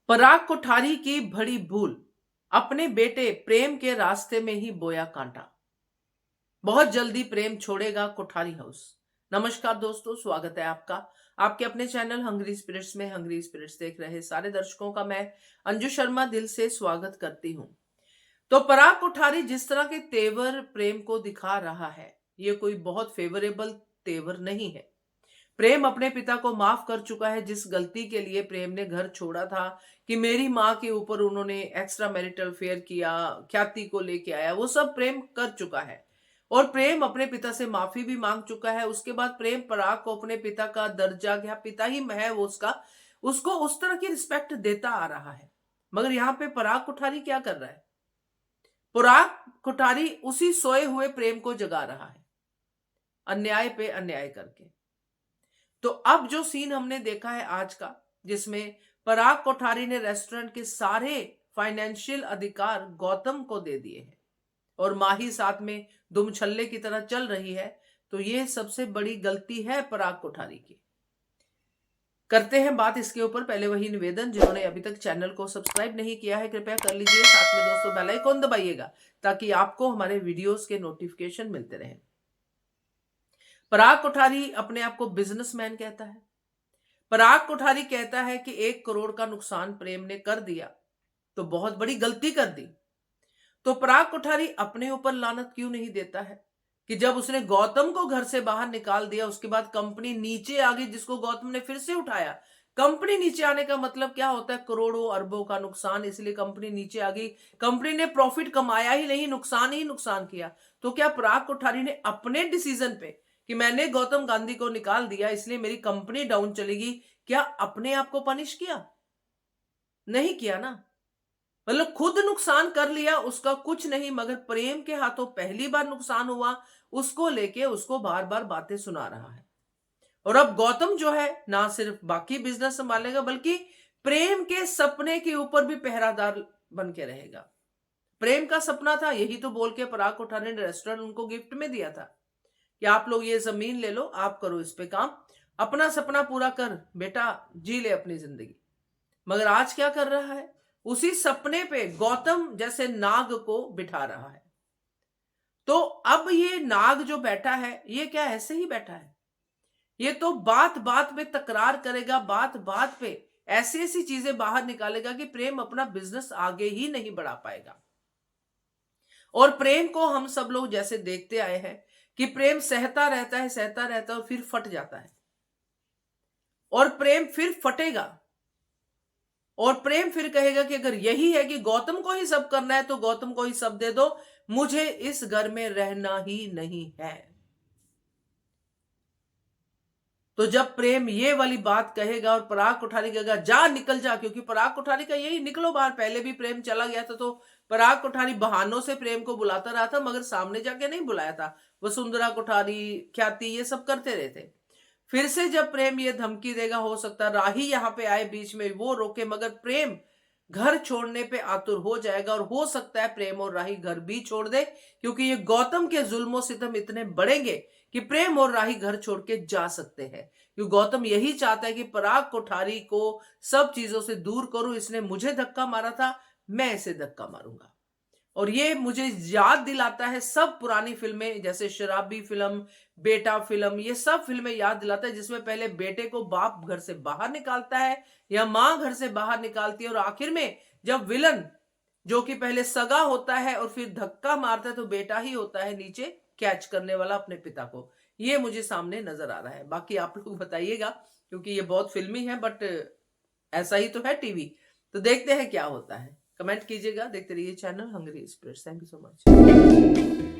पराग कोठारी की बड़ी भूल, अपने बेटे प्रेम के रास्ते में ही बोया कांटा। बहुत जल्दी प्रेम छोड़ेगा कोठारी हाउस। नमस्कार दोस्तों, स्वागत है आपका आपके अपने चैनल हंग्री स्पिरिट्स में। हंग्री स्पिरिट्स देख रहे सारे दर्शकों का मैं अंजू शर्मा दिल से स्वागत करती हूं। तो पराग कोठारी जिस तरह के तेवर प्रेम को दिखा रहा है, ये कोई बहुत फेवरेबल तेवर नहीं है। प्रेम अपने पिता को माफ कर चुका है। जिस गलती के लिए प्रेम ने घर छोड़ा था कि मेरी माँ के ऊपर उन्होंने एक्स्ट्रा मैरिटल अफेयर किया, ख्याति को लेके आया, वो सब प्रेम कर चुका है। और प्रेम अपने पिता से माफी भी मांग चुका है। उसके बाद प्रेम पराग को अपने पिता का दर्जा, या पिता ही है वो उसका, उसको उस तरह की रिस्पेक्ट देता आ रहा है। मगर यहाँ पे पराग कोठारी क्या कर रहा है? पराग कोठारी उसी सोए हुए प्रेम को जगा रहा है, अन्याय पे अन्याय करके। तो अब जो सीन हमने देखा है आज का, जिसमें पराग कोठारी ने रेस्टोरेंट के सारे फाइनेंशियल अधिकार गौतम को दे दिए हैं और माही साथ में दुम छल्ले की तरह चल रही है, तो ये सबसे बड़ी गलती है पराग कोठारी की। करते हैं बात इसके ऊपर। पहले वही निवेदन, जिन्होंने अभी तक चैनल को सब्सक्राइब नहीं किया है कृपया कर लीजिए। साथ में दोस्तों बेल आइकन दबाइएगा ताकि आपको हमारे वीडियोस के नोटिफिकेशन मिलते रहें। पराग कोठारी अपने आप को बिजनेसमैन कहता है। पराग कोठारी कहता है कि 1 करोड़ का नुकसान प्रेम ने कर दिया तो बहुत बड़ी गलती कर दी। तो पराग कोठारी अपने ऊपर लानत क्यों नहीं देता है कि जब उसने गौतम को घर से बाहर निकाल दिया, उसके बाद कंपनी नीचे आ गई, जिसको गौतम ने फिर से उठाया। कंपनी नीचे आने का मतलब क्या होता है? करोड़ों अरबों का नुकसान, इसलिए कंपनी नीचे आ गई। कंपनी ने प्रॉफिट कमाया ही नहीं, नुकसान ही नुकसान किया। तो क्या पराग कोठारी ने अपने डिसीजन पे कि मैंने गौतम गांधी को निकाल दिया इसलिए मेरी कंपनी डाउन चलेगी, क्या अपने आप को पनिश किया? नहीं किया ना। मतलब खुद नुकसान कर लिया, उसका कुछ नहीं, मगर प्रेम के हाथों पहली बार नुकसान हुआ, उसको लेके उसको बार बार बातें सुना रहा है। और अब गौतम जो है ना सिर्फ बाकी बिजनेस संभालेगा बल्कि प्रेम के सपने के ऊपर भी पहरादार बन के रहेगा। प्रेम का सपना था, यही तो बोल के पराग कोठारी ने रेस्टोरेंट उनको गिफ्ट में दिया था कि आप लोग ये जमीन ले लो, आप करो इस पे काम, अपना सपना पूरा कर बेटा, जी ले अपनी जिंदगी। मगर आज क्या कर रहा है? उसी सपने पे गौतम जैसे नाग को बिठा रहा है। तो अब ये नाग जो बैठा है, ये क्या ऐसे ही बैठा है? ये तो बात बात पे तकरार करेगा, बात बात पे ऐसी ऐसी चीजें बाहर निकालेगा कि प्रेम अपना बिजनेस आगे ही नहीं बढ़ा पाएगा। और प्रेम को हम सब लोग जैसे देखते आए हैं कि प्रेम सहता रहता है और फिर फट जाता है, और प्रेम फिर फटेगा, और प्रेम फिर कहेगा कि अगर यही है कि गौतम को ही सब करना है तो गौतम को ही सब दे दो, मुझे इस घर में रहना ही नहीं है। तो जब प्रेम ये वाली बात कहेगा और पराग कोठारी कहेगा जा निकल जा, क्योंकि पराग कोठारी का यही निकलो बाहर, पहले भी प्रेम चला गया था तो पराग कोठारी बहानों से प्रेम को बुलाता रहा था, मगर सामने जाके नहीं बुलाया था। वसुंधरा कोठारी, ख्याति, ये सब करते रहे थे। फिर से जब प्रेम ये धमकी देगा, हो सकता राही यहां पे आए बीच में, वो रोके, मगर प्रेम घर छोड़ने पे आतुर हो जाएगा। और हो सकता है प्रेम और राही घर भी छोड़ दे, क्योंकि ये गौतम के जुल्मों सितम इतने बढ़ेंगे कि प्रेम और राही घर छोड़ के जा सकते हैं। क्योंकि गौतम यही चाहता है कि पराग कोठारी को सब चीजों से दूर करूं, इसने मुझे धक्का मारा था, मैं इसे धक्का मारूंगा। और ये मुझे याद दिलाता है सब पुरानी फिल्में, जैसे शराबी फिल्म, बेटा फिल्म, ये सब फिल्में याद दिलाता है जिसमें पहले बेटे को बाप घर से बाहर निकालता है या मां घर से बाहर निकालती है, और आखिर में जब विलन जो कि पहले सगा होता है और फिर धक्का मारता है तो बेटा ही होता है नीचे कैच करने वाला अपने पिता को। ये मुझे सामने नजर आ रहा है। बाकी आप लोग बताइएगा, क्योंकि ये बहुत फिल्मी है, बट ऐसा ही तो है टीवी। तो देखते हैं क्या होता है, कमेंट कीजिएगा। देखते रहिए channel Hungry Spirits. Thank you so much.